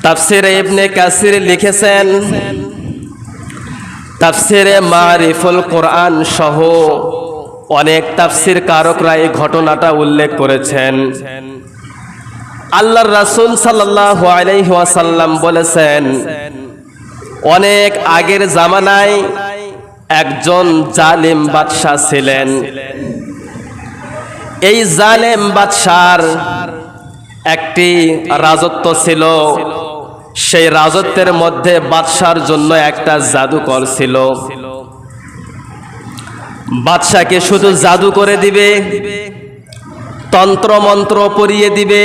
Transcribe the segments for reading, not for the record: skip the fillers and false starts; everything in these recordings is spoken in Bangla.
তাফসিরে ইবনে কাসির লিখেছেন, তাফসিরে মারিফুল কোরআন সহ অনেক তাফসির কারকরা এই ঘটনাটা উল্লেখ করেছেন। আল্লাহর রাসূল সাল্লাল্লাহু আলাইহি ওয়াসাল্লাম বলেছেন, অনেক আগের জামানায় একজন জালিম বাদশা ছিলেন। এই জালেম বাদশার একটি রাজত্ব ছিল। সেই রাজত্বের মধ্যে বাদশার জন্য একটা জাদুকর ছিল। বাদশাকে শুধু জাদু করে দিবে, তন্ত্র মন্ত্র পড়িয়ে দিবে।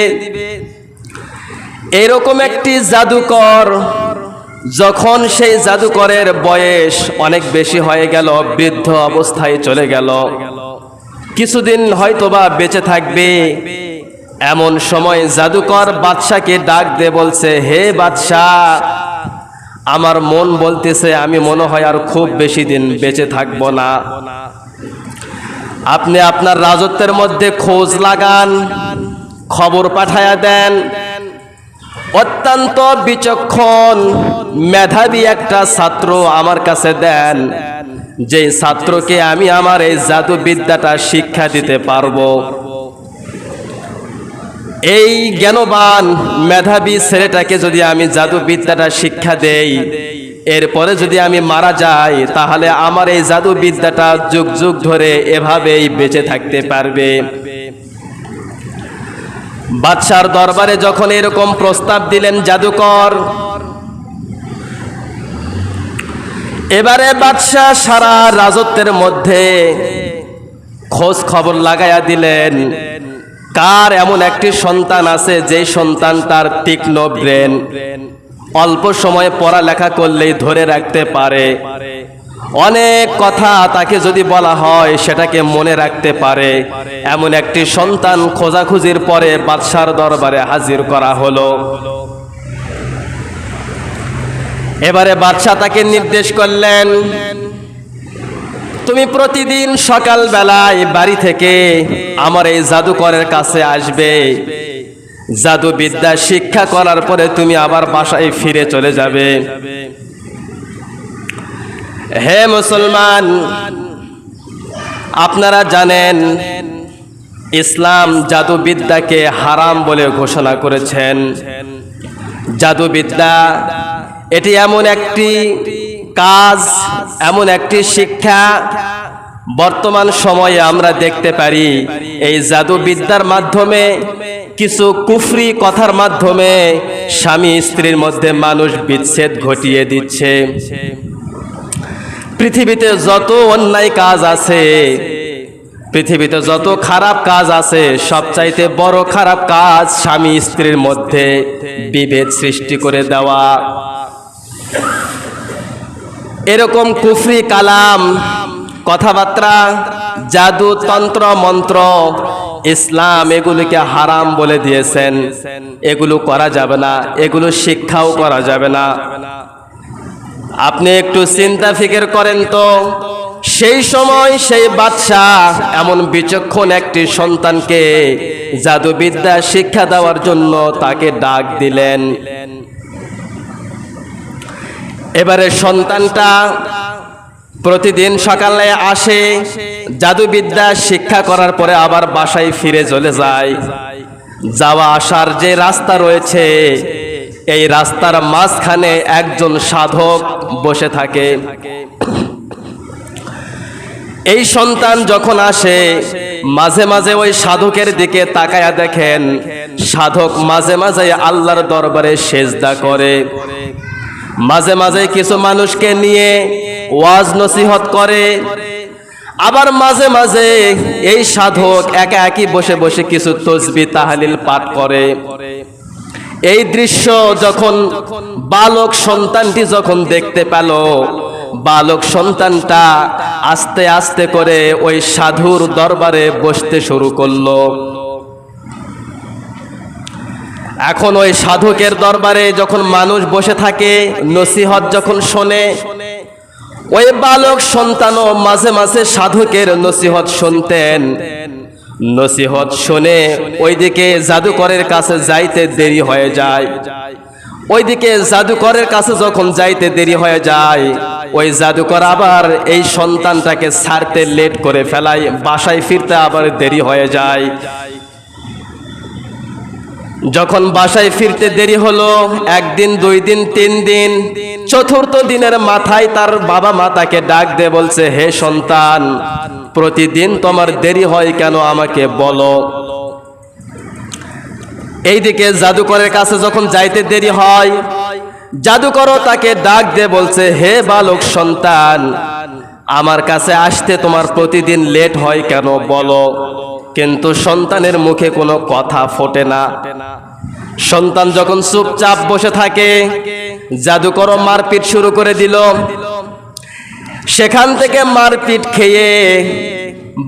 এরকম একটি জাদুকর, যখন সেই জাদুকরের বয়স অনেক বেশি হয়ে গেল, বৃদ্ধ অবস্থায় চলে গেল, কিছুদিন হয়তোবা বেঁচে থাকবে, এমন সময় জাদুকর বাদশাকে ডাক দিয়ে বলছে, হে বাদশাহ, আমার মন বলতেছে আমি মনে হয় আর খুব বেশি দিন বেঁচে থাকব না। আপনি আপনার রাজত্বের মধ্যে খোঁজ লাগান, খবর পাঠায়া দেন। অত্যন্ত বিচক্ষণ মেধাবী একটা ছাত্র আমার কাছে দেন, যে ছাত্রকে আমি আমার এই জাদু বিদ্যাটা শিক্ষা দিতে পারবো। এই জ্ঞানবান মেধাবী ছেলেটাকে যদি আমি জাদু বিদ্যাটা শিক্ষা দেই, এরপরে যদি আমি মারা যাই, তাহলে আমার এই জাদু বিদ্যাটা যুগ যুগ ধরে এভাবেই বেঁচে থাকতে পারবে। বাদশার দরবারে যখন এরকম প্রস্তাব দিলেন জাদুকর, এবারে বাদশাহ সারা রাজত্বের মধ্যে খোঁজ খবর লাগাইয়া দিলেন, কার এমন একটি সন্তান আছে যে সন্তান তার তীক্ষ্ণ ব্রেন, অল্প সময়ে পড়ালেখা করলেই ধরে রাখতে পারে, অনেক কথা তাকে যদি বলা হয় সেটাকে মনে রাখতে পারে। এমন একটি সন্তান খোঁজাখুঁজির পরে বাদশার দরবারে হাজির করা হলো। এবারে বাদশাহ তাকে নির্দেশ করলেন, তুমি প্রতিদিন সকাল বেলায় বাড়ি থেকে আমার এই জাদুকরের কাছে আসবে। জাদু বিদ্যা শিক্ষা করার পরে তুমি আবার বাসায় ফিরে চলে যাবে। হে মুসলমান, আপনারা জানেন ইসলাম জাদু বিদ্যাকে হারাম বলে ঘোষণা করেছেন। জাদু বিদ্যা এটি এমন একটি কাজ, এমন একটি শিক্ষা, বর্তমান সময়ে আমরা দেখতে পারি এই জাদু বিদ্যার মাধ্যমে কিছু কুফরি কথার মাধ্যমে স্বামী স্ত্রীর মধ্যে মানুষ বিচ্ছেদ ঘটিয়ে দিচ্ছে। পৃথিবীতে যত অন্যায় কাজ আছে, পৃথিবীতে যত খারাপ কাজ আছে, সবচাইতে বড় খারাপ কাজ স্বামী স্ত্রীর মধ্যে বিভেদ সৃষ্টি করে দেওয়া। এরকম কুফরি কালাম, কথাবার্তা, জাদু, তন্ত্র মন্ত্র, ইসলাম এগুলিকে হারাম বলে দিয়েছেন। এগুলো করা যাবে না, এগুলো শিক্ষাও করা যাবে না। আপনি একটু চিন্তা ফিকির করেন তো, সেই সময় সেই বাদশাহ এমন বিচক্ষণ একটি সন্তানকে জাদুবিদ্যা শিক্ষা দেওয়ার জন্য তাকে ডাক দিলেন। এবারে সন্তানটা প্রতিদিন সকালে আসে, জাদুবিদ্যা শিক্ষা করার পরে আবার বাসায় ফিরে চলে যায়। যাওয়া আসার যে রাস্তা রয়েছে, এই রাস্তার মাঝখানে একজন সাধক বসে থাকে। এই সন্তান যখন আসে, মাঝে মাঝে ওই সাধকের দিকে তাকায়া দেখেন, সাধক মাঝে মাঝে আল্লাহর দরবারে সেজদা করে, মাঝে মাঝে কিছু মানুষকে নিয়ে ওয়াজ নসিহত করে, আবার মাঝে মাঝে এই সাধক একা একই বসে বসে কিছু তসবিহ তাহলিল পাঠ করে। এই দৃশ্য যখন বালক সন্তানটি যখন দেখতে পেল, বালক সন্তানটা আস্তে আস্তে করে ওই সাধুর দরবারে বসতে শুরু করলো। এখন ওই সাধকের দরবারে যখন মানুষ বসে থাকে, নসিহত যখন শোনে, ওই বালক সন্তানও মাঝে মাঝে সাধকের নসিহত শুনতেন। নসিহত শুনে ওইদিকে জাদুকরের কাছে যাইতে দেরি হয়ে যায়। ওইদিকে জাদুকরের কাছে যখন যাইতে দেরি হয়ে যায়, ওই জাদুকর আবার এই সন্তানটাকে ছাড়তে লেট করে ফেলায়, বাসায় ফিরতে আবার দেরি হয়ে যায়। যখন বাসায় ফিরতে দেরি হলো, একদিন, 2 দিন, 3 দিন, চতুর্থ দিনের মাথায় তার বাবা মা তাকে ডাক দিয়ে বলছে, হে সন্তান, প্রতিদিন তোমার দেরি হয় কেন, আমাকে বলো। এইদিকে জাদুকরের কাছে যখন যাইতে দেরি হয়, জাদুকরও তাকে ডাক দিয়ে বলছে, হে বালক সন্তান, আমার কাছে আসতে তোমার প্রতিদিন লেট হয় কেন, বলো। কিন্তু সন্তানের মুখে কোনো কথা ফোটে না। সন্তান যখন চুপচাপ বসে থাকে, জাদুকরও মারপিট শুরু করে দিল। সেখান থেকে মারপিট খেয়ে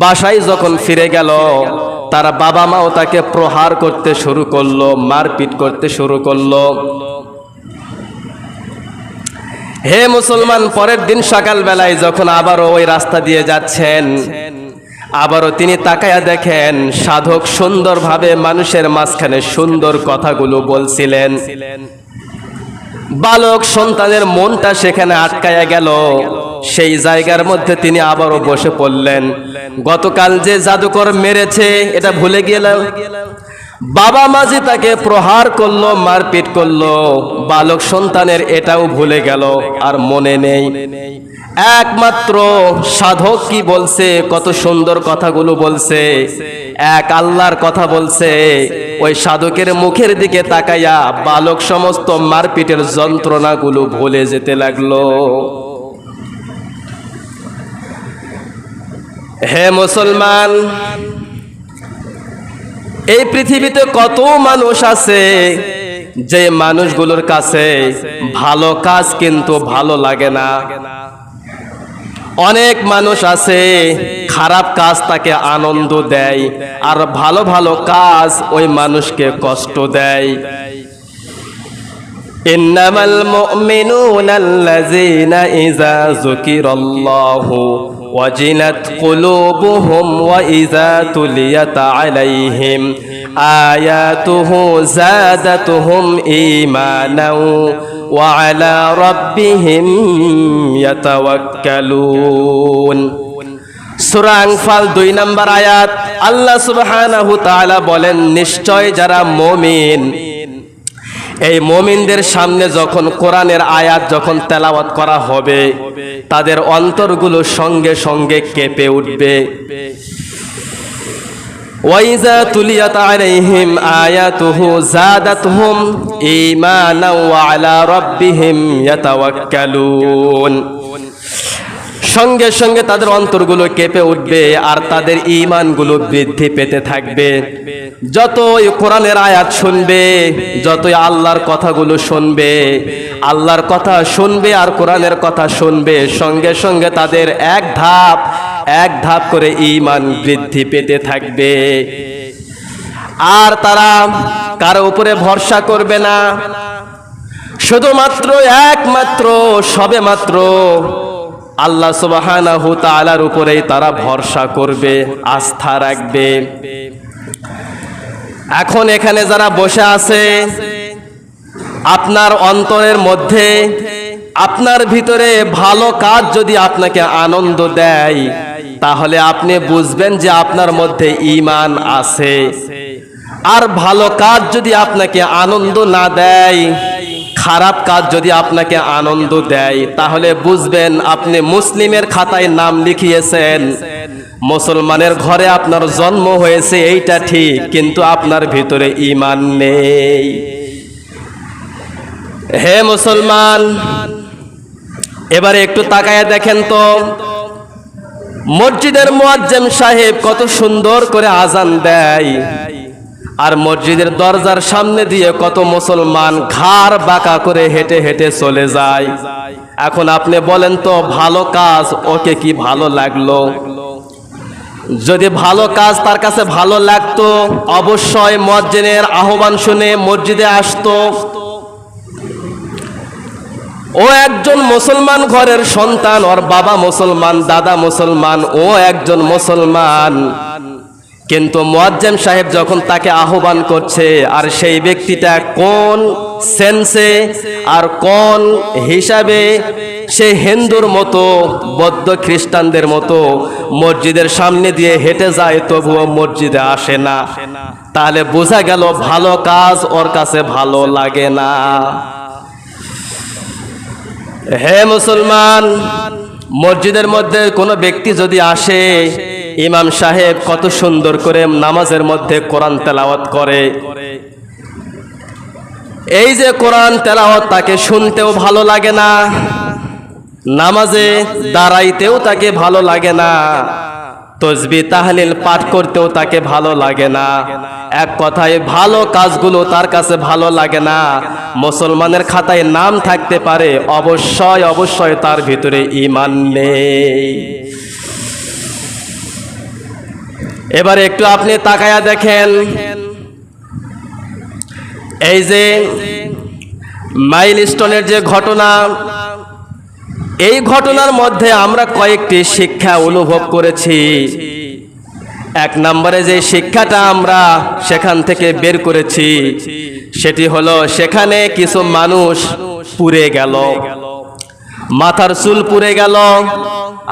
বাসায় যখন ফিরে গেল, তার বাবা মাও তাকে প্রহার করতে শুরু করলো, মারপিট করতে শুরু করলো। হে মুসলমান, পরের দিন সকালবেলায় যখন আবারও ওই রাস্তা দিয়ে যাচ্ছেন, আবারও তিনি তাকায়া দেখেন সাধক সুন্দরভাবে মানুষের মাঝখানে সুন্দর কথাগুলো বলছিলেন। বালক সন্তানের মনটা সেখানে আটকায়া গেল। সেই জায়গার মধ্যে তিনি আবারও বসে পড়লেন। গতকাল যে জাদুকর মেরেছে এটা ভুলে গেলেন, বাবা মাঝি তাকে প্রহার করলো, মারপিট করলো, বালক সন্তানের এটাও ভুলে গেল, আর মনে নেই। একমাত্র সাধক কি বলছে, কত সুন্দর কথাগুলো বলছে, এক আল্লাহর কথা বলছে। ওই সাধকের মুখের দিকে তাকাইয়া বালক সমস্ত মারপিটের যন্ত্রণাগুলো ভুলে যেতে লাগলো। হে মুসলমান, এই পৃথিবীতে কত মানুষ আছে যে মানুষগুলোর কাছে ভালো কাজ কিন্তু ভালো লাগে না। অনেক মানুষ আছে খারাপ কাজ তাকে আনন্দ দেয়, আর ভালো ভালো কাজ ওই মানুষকে কষ্ট দেয়। ইন্নামাল মুমিনুনা আল্লাযীনা ইযা যুকিরাল্লাহু ওয়াজিলাত কুলুবুহুম ওয়া ইযা তুলিয়াত আলাইহিম আয়াতুহু যাদাতুহুম ঈমানাও ওয়া আলা রাব্বিহিম ইয়াতাওয়াক্কালুন। সূরা আনফাল 2 নম্বর আয়াত। আল্লাহ সুবহানাহু তাআলা বলেন, নিশ্চয় যারা মুমিন, এই মুমিনদের সামনে যখন কোরআনের আয়াত যখন তেলাওয়াত করা হবে, তাদের অন্তরগুলো সঙ্গে সঙ্গে কেঁপে উঠবে। ওয়াইজা তুলিয়াত আলাইহিম আয়াতুহু যাদাতুহুম ঈমানাও ওয়া আলা রাব্বিহিম ইয়াতাওয়াক্কালুন। সঙ্গে সঙ্গে তাদের অন্তরগুলো কেঁপে উঠবে আর তাদের ঈমানগুলো বৃদ্ধি পেতে থাকবে। যতই কোরআনের আয়াত শুনবে, যতই আল্লাহর কথাগুলো শুনবে, আল্লাহর কথা শুনবে আর কোরআনের কথা শুনবে, সঙ্গে সঙ্গে তাদের এক ধাপ করে ঈমান বৃদ্ধি পেতে থাকবে। আর তারা কারো উপরে ভরসা করবে না, শুধুমাত্র একমাত্র সবেমাত্র আল্লাহ সুবহানাহু তাআলার উপরেই তারা ভরসা করবে, আস্থা রাখবে। এখন এখানে যারা বসে আছে, আপনার অন্তরের মধ্যে, আপনার ভিতরে ভালো কাজ যদি আপনাকে আনন্দ দেয়, তাহলে আপনি বুঝবেন যে আপনার মধ্যে ঈমান আছে। আর ভালো কাজ যদি আপনাকে আনন্দ না দেয়, খারাপ কাজ যদি আপনাকে আনন্দ দেয়, তাহলে বুঝবেন আপনি মুসলিমের খাতায় নাম লিখিয়েছেন, মুসলমানের ঘরে আপনার জন্ম হয়েছে, এইটা ঠিক, কিন্তু আপনার ভিতরে ঈমান নেই। হে মুসলমান, এবারে একটু তাকায়া দেখেন তো, মসজিদের মুয়াজ্জিন সাহেব কত সুন্দর করে আজান দেয়, আর মসজিদের দরজার সামনে দিয়ে কত মুসলমান ঘাড় বাঁকা করে হেঁটে হেঁটে চলে যায়। এখন আপনি বলেন তো, ভালো কাজ ওকে কি ভালো লাগলো? যদি ভালো কাজ তার কাছে ভালো লাগতো, অবশ্যই মুয়াজ্জিনের আহ্বান শুনে মসজিদে আসতো। ও একজন মুসলমান ঘরের সন্তান, ওর বাবা মুসলমান, দাদা মুসলমান, ও একজন মুসলমান, কিন্তু মুয়াজ্জিন সাহেব যখন তাকে আহ্বান করছে, আর সেই ব্যক্তিটা কোন সেন্সে আর কোন হিসাবে সে হিন্দুর মতো বৌদ্ধ খ্রিস্টানদের মতো মসজিদের সামনে দিয়ে হেঁটে যায়, তবুও মসজিদে আসে না, তাহলে বোঝা গেল ভালো কাজ ওর কাছে ভালো লাগে না। হে মুসলমান, মসজিদের মধ্যে কোনো ব্যক্তি যদি আসে, ইমাম সাহেব কত সুন্দর করে নামাজের মধ্যে কোরআন তেলাওয়াত করে, এই যে কোরআন তেলাওয়াত তাকে শুনতেও ভালো লাগে না, নামাজে দাঁড়াইতেও তাকে ভালো লাগে না, তসবিহ তাহলিল পাঠ করতেও তাকে ভালো লাগে না, এক কথায় ভালো কাজগুলো তার কাছে ভালো লাগে না। মুসলমানের খাতায় নাম থাকতে পারে, অবশ্যই অবশ্যই তার ভিতরে ঈমান নেই। এবারে একটু আপনি তাকায়া দেখেন, এই যে মাইলস্টোনের যে ঘটনা, এই ঘটনার মধ্যে আমরা কয়েকটি শিক্ষা অনুভব করেছি। এক নম্বরে যে শিক্ষাটা আমরা সেখান থেকে বের করেছি সেটি হলো, সেখানে কিছু মানুষ পুড়ে গেল, মাথার চুল পুড়ে গেল,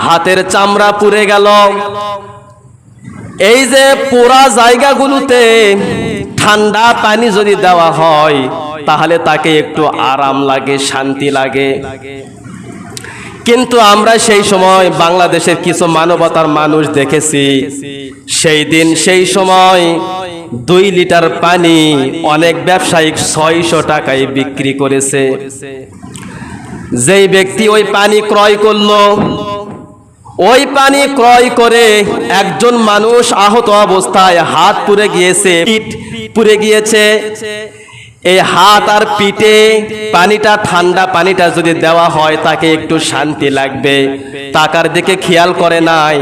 হাতের চামড়া পুড়ে গেল। এই যে পোড়া জায়গাগুলোতে ঠান্ডা পানি যদি দেওয়া হয় তাহলে তাকে একটু আরাম লাগে, শান্তি লাগে। কিন্তু আমরা সেই সময় বাংলাদেশের কিছু মানবতার মানুষ দেখেছি, সেই দিন সেই সময় 2 লিটার পানি অনেক ব্যবসায়িক 600 টাকায় বিক্রি করেছে। যেই ব্যক্তি ওই পানি ক্রয় করলো, ওই পানি ক্রয় করে একজন মানুষ আহত অবস্থায় হাত পুড়ে গিয়েছে, পিঠ পুড়ে গিয়েছে। এই হাত আর পিঠে পানিটা, ঠান্ডা পানিটা যদি দেওয়া হয় তাকে একটু শান্তি লাগবে, টাকার দিকে খেয়াল করে নাই,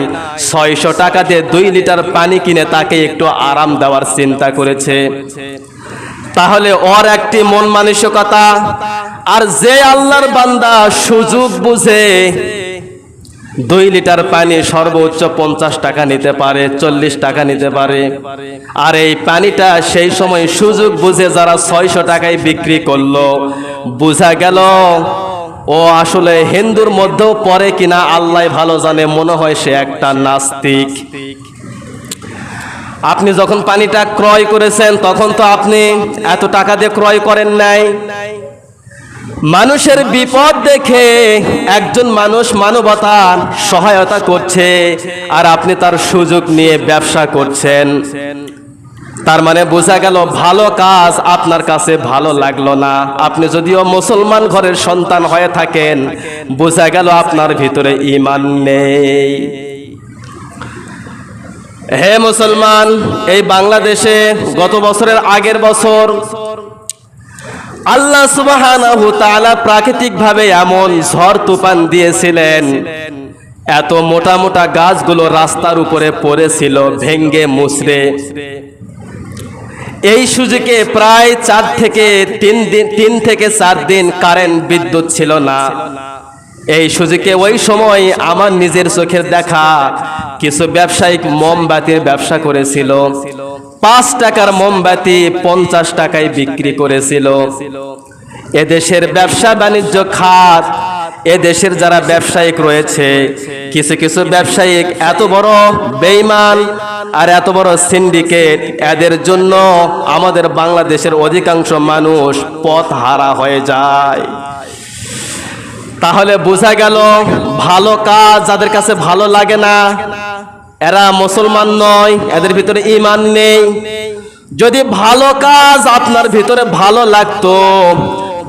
600 টাকা দিয়ে 2 লিটার পানি কিনে তাকে একটু আরাম দেওয়ার চিন্তা করেছে। তাহলে ওর একটি মন মানসিকতা। আর যে আল্লাহর বান্দা সুযোগ বুঝে 2 লিটার পানি সর্বোচ্চ 50 টাকা নিতে পারে, 40 টাকা নিতে পারে, আর এই পানিটা সেই সময় সুযোগ বুঝে যারা 600 টাকায় বিক্রি করলো, বোঝা গেল ও আসলে হিন্দুর মধ্যেও পড়ে কিনা আল্লাহ ভালো জানে, মনে হয় সে একটা নাস্তিক। আপনি যখন পানিটা ক্রয় করেছেন তখন তো আপনি এত টাকা দিয়ে ক্রয় করেন নাই। মানুষের বিপদ দেখে একজন মানুষ মানবতার সহায়তা করছে, আর আপনি তার সুযোগ নিয়ে ব্যবসা করছেন। তার মানে বোঝা গেল ভালো কাজ আপনার কাছে ভালো লাগলো না। আপনি যদিও মুসলমান ঘরের সন্তান হয়ে থাকেন, বোঝা গেল আপনার ভিতরে ঈমান নেই। হে মুসলমান, এই বাংলাদেশে গত বছরের আগের বছর আল্লাহ সুবহানাহু তাআলা প্রাকৃতিকভাবে এমন ঝড় তুফান দিয়েছিলেন, এত মোটা মোটা গাছগুলো রাস্তার উপরে পড়েছিল ভেঙ্গে মুছড়ে। এই সুযোগে প্রায় 3 থেকে 4 দিন কারেন্ট বিদ্যুৎ ছিল না। এই সুযোগে ওই সময় আমার নিজের চোখের দেখা কিছু ব্যবসায়িক মোমবাতির ব্যবসা করেছিল। 5 টাকার মোমবাতি 50 টাকায় বিক্রি করেছিল। এদেশের ব্যবসা বাণিজ্য খাত, এদেশের যারা ব্যবসায়িক রয়েছে, কিছু কিছু ব্যবসায়িক এত বড় বেঈমান আর এত বড় সিন্ডিকেট, এদের জন্য আমাদের বাংলাদেশের অধিকাংশ মানুষ পথ হারা হয়ে যায়। তাহলে বোঝা গেল ভালো কাজ যাদের কাছে ভালো লাগে না, এরা মুসলমান নয়, এদের ভিতরে ঈমান নেই। যদি ভালো কাজ আপনার ভিতরে ভালো লাগতো,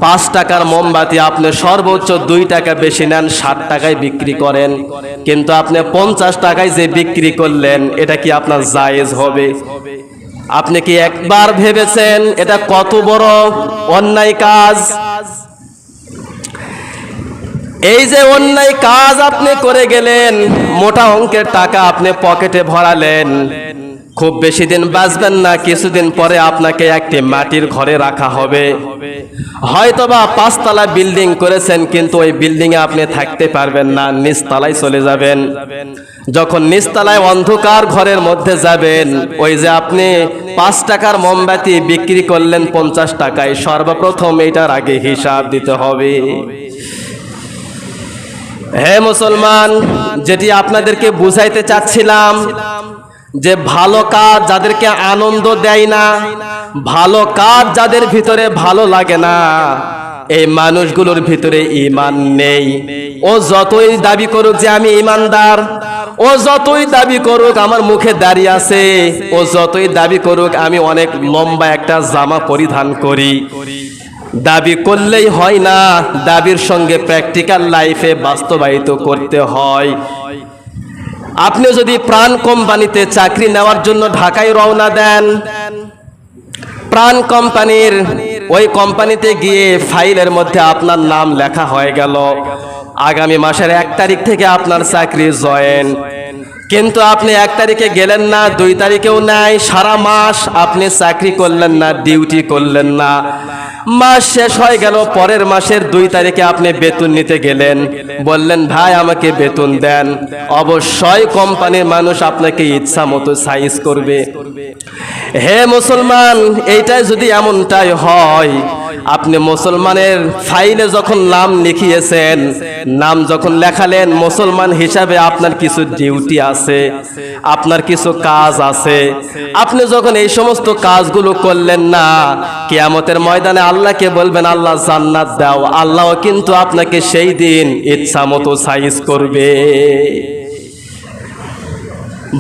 5 টাকার মোমবাতি আপনি সর্বোচ্চ 2 টাকা বেশি নেন, 60 টাকায় বিক্রি করেন, কিন্তু আপনি 50 টাকায় যে বিক্রি করলেন, এটা কি আপনার জায়েজ হবে? আপনি কি একবার ভেবেছেন এটা কত বড় অন্যায় কাজ? এই যে অন্যায় কাজ আপনি করে গেলেন, মোটা অঙ্কের টাকা আপনি পকেটে ভরালেন, খুব বেশি দিন বাঁচবেন না, কিছুদিন পরে আপনাকে একটি মাটির ঘরে রাখা হবে। হয়তোবা 5 তলা বিল্ডিং করেছেন, কিন্তু ওই বিল্ডিং এ আপনি থাকতে পারবেন না, নিচতলায় চলে যাবেন। যখন নিচতলায় অন্ধকার ঘরের মধ্যে যাবেন, ওই যে আপনি 5 টাকার মোমবাতি বিক্রি করলেন 50 টাকায়, সর্বপ্রথম এটার আগে হিসাব দিতে হবে। হে মুসলমান, যেটি আপনাদেরকে বুঝাইতে চাচ্ছিলাম যে ভালো কাজ যাদেরকে আনন্দ দেয় না, ভালো কাজ যাদের ভিতরে ভালো লাগে না, এই মানুষগুলোর ভিতরে ঈমান নেই। ও যতই দাবি করুক যে আমি ঈমানদার, ও যতই দাবি করুক আমার মুখে দাড়ি আছে, ও যতই দাবি করুক আমি অনেক লম্বা একটা জামা পরিধান করি, দাবি করলেই হয় না, দাবির সঙ্গে প্র্যাকটিক্যাল লাইফে বাস্তবায়িত করতে হয়। আপনি যদি প্রাণ কোম্পানিতে চাকরি নেওয়ার জন্য ঢাকায় রওনা দেন, প্রাণ কোম্পানির ওই কোম্পানিতে গিয়ে ফাইলের মধ্যে আপনার নাম লেখা হয়ে গেল, আগামী মাসের 1 তারিখ থেকে আপনার চাকরি জয়েন, কিন্তু আপনি 1 তারিখে গেলেন না, 2 তারিখেও নাই, সারা মাস আপনি চাকরি করলেন না, ডিউটি করলেন না, মাস শেষ হয়ে গেল, পরের মাসের 2 তারিখে আপনি বেতন নিতে গেলেন, বললেন ভাই আমাকে বেতন দেন, অবশ্যই কোম্পানির মানুষ আপনাকে ইচ্ছা মতো সাইজ করবে। হে মুসলমান, এইটাই যদি এমনটাই হয়, আপনি মুসলমানের ফাইলে যখন নাম লিখিয়েছেন, নাম যখন লেখালেন, মুসলমান হিসাবে আপনার কিছু ডিউটি আছে, আপনার কিছু কাজ আছে, আপনি যখন এই সমস্ত কাজগুলো করলেন না, কিয়ামতের ময়দানে আল্লাহকে বলবেন আল্লাহ জান্নাত দাও, আল্লাহ কিন্তু আপনাকে সেই দিন ইচ্ছা মতো সাইজ করবে।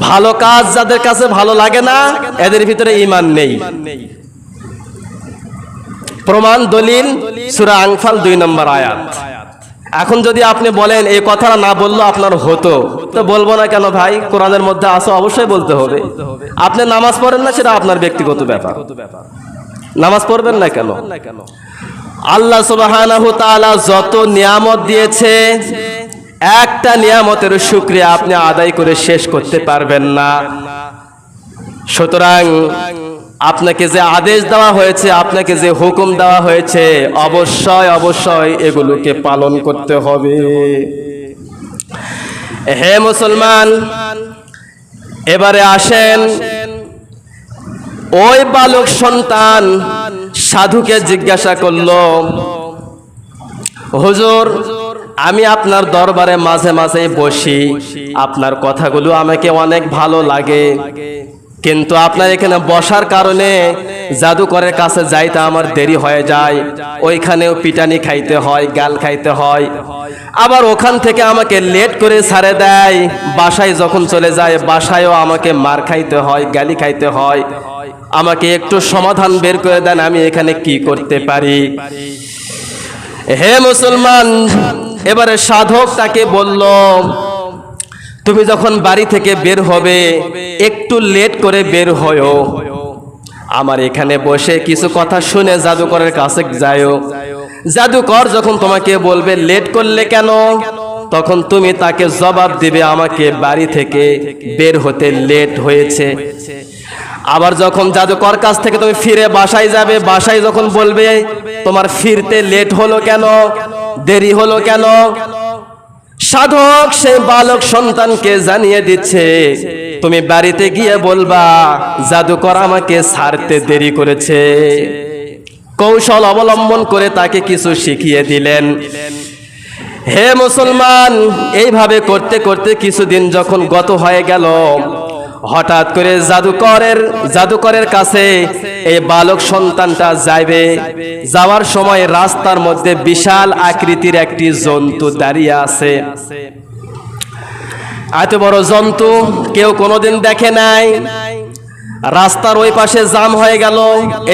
ভালো কাজ যাদের কাছে ভালো লাগে না, এদের ভিতরে ঈমান নেই। প্রমাণ দলিল সূরা আনফাল 2 নম্বর আয়াত। এখন যদি আপনি বলেন এই কথাটা না বললেও আপনার হতো, তো বলবো না কেন ভাই, কোরআনের মধ্যে আছে, অবশ্যই বলতে হবে। আপনি নামাজ পড়েন না, সেটা আপনার ব্যক্তিগত ব্যাপার, নামাজ পড়বেন না কেন? আল্লাহ সুবহানাহু তাআলা যত নিয়ামত দিয়েছে, একটা নিয়ামতের শুকরিয়া আপনি আদায় করে শেষ করতে পারবেন না। সুতরাং আপনাকে যে আদেশ দেওয়া হয়েছে, আপনাকে যে হুকুম দেওয়া হয়েছে, অবশ্যই অবশ্যই এগুলোকে পালন করতে হবে। হে মুসলমান, এবারে আসেন, ওই বালক সন্তান সাধুকে জিজ্ঞাসা করলো, হুজুর আমি আপনার দরবারে মাঝে মাঝে বসি, আপনার কথাগুলো আমাকে অনেক ভালো লাগে, কিন্তু আপনার এখানে বসার কারণে জাদুকরের কাছে যাইতে আমার দেরি হয়ে যায়, ওইখানেও পিটানি খাইতে হয়, গাল খাইতে হয়, আবার ওখান থেকে আমাকে লেট করে ছাড়ে দেয়, বাসায় যখন চলে যায় বাসায়ও আমাকে মার খাইতে হয়, গালি খাইতে হয়, আমাকে একটু সমাধান বের করে দেন, আমি এখানে কি করতে পারি? হে মুসলমান, এবারে সাধক তাকে বলল, তুমি যখন বাড়ি থেকে বের হবে একটু লেট করে বের হয়ো, আমার এখানে বসে কিছু কথা শুনে জাদুকরের কাছে যাও। জাদুকর যখন তোমাকে বলবে লেট করলে কেন, তখন তুমি তাকে জবাব দিবে আমাকে বাড়ি থেকে বের হতে লেট হয়েছে। আবার যখন জাদুকর কাছ থেকে তুমি ফিরে বাসায় যাবে, বাসায় যখন বলবে তোমার ফিরতে লেট হলো কেন, দেরি হলো কেন, সাধক সেই বালক সন্তানকে জানিয়ে দিচ্ছে, তুমি বাড়িতে গিয়ে বলবা জাদুকর আমাকে ছাড়তে দেরি করেছে। কৌশল অবলম্বন করে তাকে কিছু শিখিয়ে দিলেন। হে মুসলমান, এইভাবে করতে করতে কিছুদিন যখন গত হয়ে গেল, হঠাৎ করে জাদুকরের কাছে এই বালক সন্তানটা যাবে। যাওয়ার সময় রাস্তার মধ্যে বিশাল আকৃতির একটি জন্তু দাঁড়িয়ে আছে। এত বড় জন্তু কেউ কোনোদিন দেখে নাই। রাস্তার ওই পাশে জাম হয়ে গেল,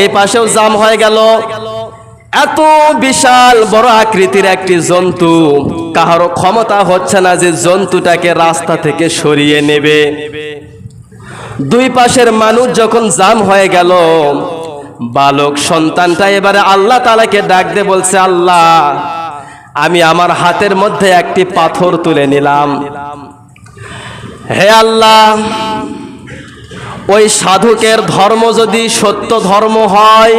এই পাশেও জাম হয়ে গেল। এত বিশাল বড় আকৃতির একটি জন্তু, কাহারও ক্ষমতা হচ্ছে না যে জন্তুটাকে রাস্তা থেকে সরিয়ে নেবে। দুই পাশের মানুষ যখন জাম হয়ে গেল, বালক সন্তানটা এবারে আল্লাহ তাআলাকে ডাক দিয়ে বলছে, আল্লাহ আমি আমার হাতের মধ্যে একটি পাথর তুলে নিলাম। হে আল্লাহ, ওই সাধকের ধর্ম যদি সত্য ধর্ম হয়,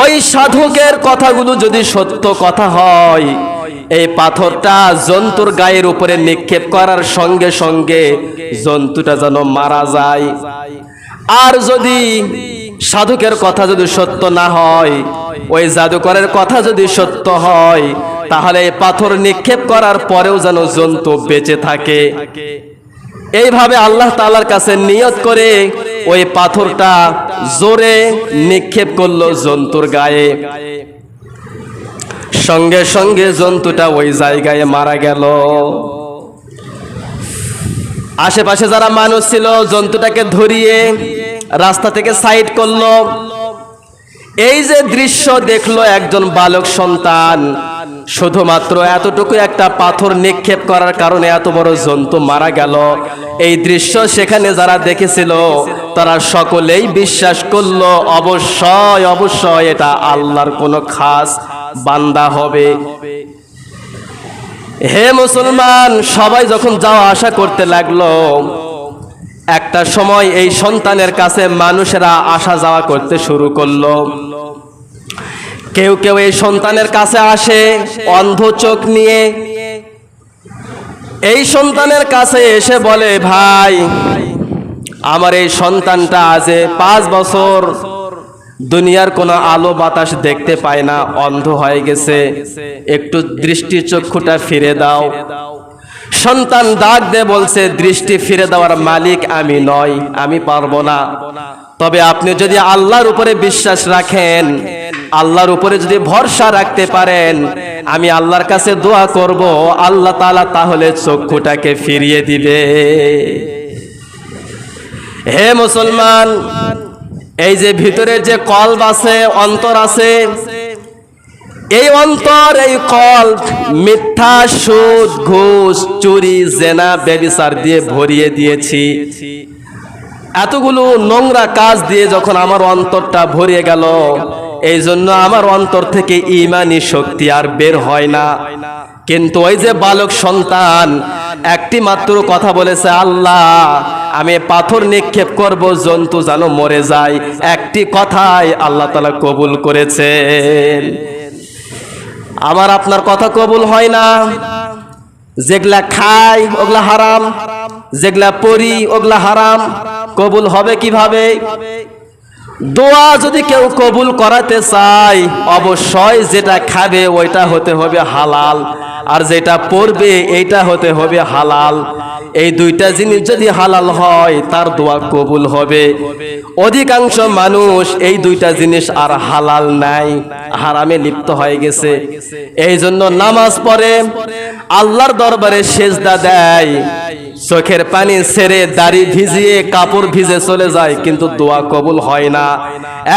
ওই সাধকের কথাগুলো যদি সত্য কথা হয়, এই পাথরটা জন্তুর গায়ের উপরে নিক্ষেপ করার সঙ্গে সঙ্গে জন্তুটা যেন মারা যায়। আর যদি সাধকের কথা যদি সত্য না হয়, ওই জাদুকরের কথা যদি সত্য হয়, তাহলে এই পাথর নিক্ষেপ করার পরেও যেন জন্তু বেঁচে থাকে। এইভাবে আল্লাহ তাআলার কাছে নিয়ত করে ওই পাথরটা জোরে নিক্ষেপ করলো জন্তুর গায়ে। সঙ্গে সঙ্গে জন্তুটা ওই জায়গায় মারা গেল। আশেপাশে যারা মানুষ ছিল জন্তুটাকে ধরিয়ে রাস্তা থেকে সাইড করলো। এই যে দৃশ্য দেখলো একজন বালক সন্তান, শুধুমাত্র এতটুকু একটা পাথর নিক্ষেপ করার কারণে এত বড় জন্তু মারা গেল। এই দৃশ্য সেখানে যারা দেখেছিল তারা সকলেই বিশ্বাস করলো অবশ্যই অবশ্যই এটা আল্লাহর কোনো খাস বান্দা হবে। হে মুসলমান, সবাই যখন যাওয়া আসা করতে লাগলো, একটা সময় এই সন্তানের কাছে মানুষেরা আসা যাওয়া করতে শুরু করলো। কেউ কেউ এই সন্তানের কাছে আসে অন্ধ চোখ নিয়ে। এই সন্তানের কাছে এসে বলে, ভাই আমার এই সন্তানটা আজ 5 বছর দুনিয়ার কোনো আলো বাতাস দেখতে পায় না, অন্ধ হয়ে গেছে, একটু দৃষ্টি চক্ষুটা ফিরে দাও। সন্তান ডাক দিয়ে বলছে, দৃষ্টি ফিরে দেওয়ার মালিক আমি নই, আমি পারবো না। তবে আপনি যদি আল্লাহর উপরে বিশ্বাস রাখেন, আল্লাহর উপরে যদি ভরসা রাখতে পারেন, আমি আল্লাহর কাছে দোয়া করব, আল্লাহ তাআলা তাহলে চক্ষুটাকে ফিরিয়ে দিবে। হে মুসলমান, এই যে ভিতরে যে কলব আছে, অন্তর আছে, এই অন্তর এই কলব মিথ্যা, সুদ, ঘুষ, চুরি, জেনা, ব্যভিচার দিয়ে ভরিয়ে দিয়েছি। এতগুলো নোংরা কাজ দিয়ে যখন আমার অন্তরটা ভরিয়ে গেল, এই জন্য আমার অন্তর থেকে ঈমানি শক্তি আর বের হয় না। কিন্তু ওই যে বালক সন্তান একটি মাত্র কথা বলেছে, আল্লাহ আমি পাথর নিক্ষেপ করব, জন্তু যেন মরে যায়। একটি কথাই আল্লাহ তাআলা কবুল করেছেন। আমার আপনার কথা কবুল হয় না। যেগুলা খাই ওগুলা হারাম, যেগুলা পড়ি ওগুলা হারাম, কবুল হবে কিভাবে? দোয়া যদি কেউ কবুল করাতে চায়, অবশ্যই যেটা খাবে ওইটা হতে হবে হালাল, আর যেটা পড়বে এইটা হতে হবে হালাল। এই দুইটা জিনিস যদি হালাল হয় তার দোয়া কবুল হবে। অধিকাংশ মানুষ এই দুইটা জিনিস আর হালাল নাই, হারামে লিপ্ত হয়ে গেছে। এই জন্য নামাজ পড়ে, আল্লাহর দরবারে সেজদা দেয়, চোখের পানি ছেড়ে দাড়ি ভিজিয়ে কাপড় ভিজে চলে যায়, কিন্তু দোয়া কবুল হয় না।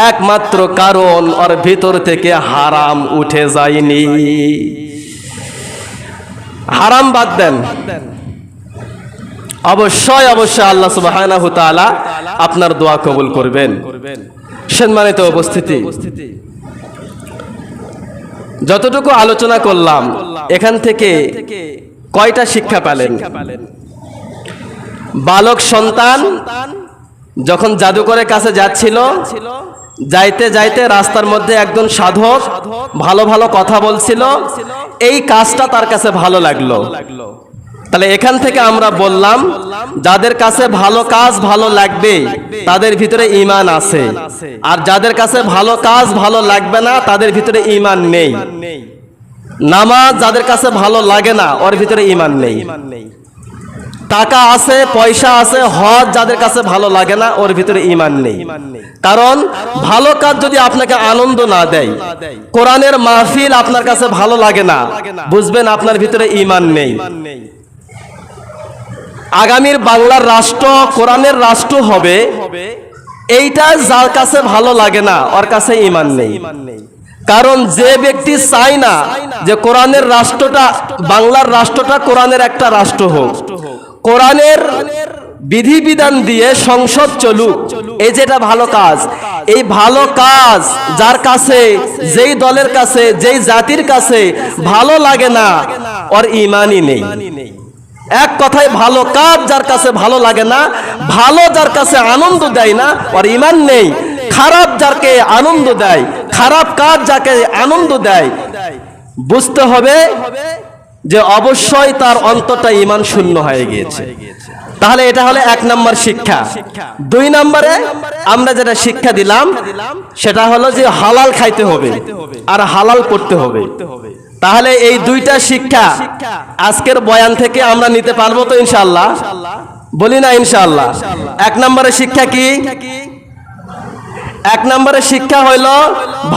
একমাত্র কারণ ওর ভিতর থেকে হারাম উঠে যায়নি। হারাম বাদ দেন, অবশ্যই অবশ্যই আল্লাহ সুবহানাহু তাআলা আপনার দোয়া কবুল করবেন। সম্মানিত উপস্থিতি, যতটুকু আলোচনা করলাম এখান থেকে কয়টা শিক্ষা পেলেন? বালক সন্তান যখন জাদুকরের কাছে যাচ্ছিল, যাইতে যাইতে রাস্তার মধ্যে একজন সাধক ভালো ভালো কথা বলছিল, এই কাজটা তার কাছে ভালো লাগলো। তাহলে এখান থেকে আমরা বললাম, যাদের কাছে ভালো কাজ ভালো লাগবে তাদের ভিতরে ঈমান আছে, আর যাদের কাছে ভালো কাজ ভালো লাগবে না তাদের ভিতরে ঈমান নেই। নামাজ যাদের কাছে ভালো লাগে না ওর ভিতরে ঈমান নেই। টাকা আছে, পয়সা আছে, হজ যাদের কাছে ভালো লাগে না ওর ভিতরে ঈমান নেই। কারণ ভালো কাজ যদি আপনাকে আনন্দ না দেয়, কোরআনের মাহফিল আপনার কাছে ভালো লাগে না, বুঝবেন আপনার ভিতরে ঈমান নেই। আগামীর বাংলার রাষ্ট্র কোরআনের রাষ্ট্র হবে, এইটা যার কাছে ভালো লাগে না ওর কাছে ঈমান নেই। কারণ যে ব্যক্তি চায় না যে কোরআনের রাষ্ট্রটা, বাংলার রাষ্ট্রটা কোরআনের একটা রাষ্ট্র হোক, কোরআনের বিধিবিধান দিয়ে সংসদ চলুক, এই যেটা ভালো কাজ, এই ভালো কাজ যার কাছে, যেই দলের কাছে, যেই জাতির কাছে ভালো লাগে না ওর ঈমানই নেই। এক কথায় ভালো কাজ যার কাছে ভালো লাগে না, ভালো যার কাছে আনন্দ দেয় না, ওর ঈমান নেই। খারাপ যাকে আনন্দ দেয়, খারাপ কাজ যাকে আনন্দ দেয়, বুঝতে হবে যে অবশ্যই তার অন্তরটা ঈমান শূন্য হয়ে গিয়েছে। তাহলে এটা হলো 1 নম্বর শিক্ষা। 2 নম্বরে আমরা যেটা শিক্ষা দিলাম সেটা হলো যে হালাল খাইতে হবে আর হালাল করতে হবে। তাহলে এই 2টা শিক্ষা আজকের বয়ান থেকে আমরা নিতে পারবো তো ইনশাআল্লাহ? বলি না ইনশাআল্লাহ? 1 নম্বরের শিক্ষা কি? 1 নম্বরের শিক্ষা হইল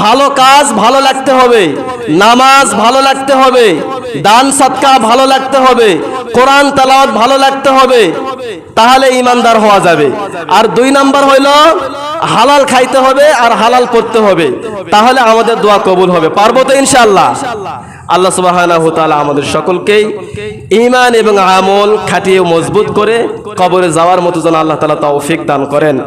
ভালো কাজ ভালো লাগতে হবে, নামাজ ভালো লাগতে হবে, দান সদকা ভালো লাগতে হবে, কোরআন তেলাওয়াত ভালো লাগতে হবে, তাহলে ঈমানদার হওয়া যাবে। আর 2 নম্বর হইল হালাল খাইতে হবে আর হালাল করতে হবে, তাহলে আমাদের দোয়া কবুল হবে। পারবো তো ইনশাআল্লাহ? আল্লাহ সুবহানাহু ওয়া তাআলা আমাদের সকলকেই ঈমান এবং আমল খাটিয়ে মজবুত করে কবরে যাওয়ার মতো যেন আল্লাহ তাআলা তৌফিক দান করেন।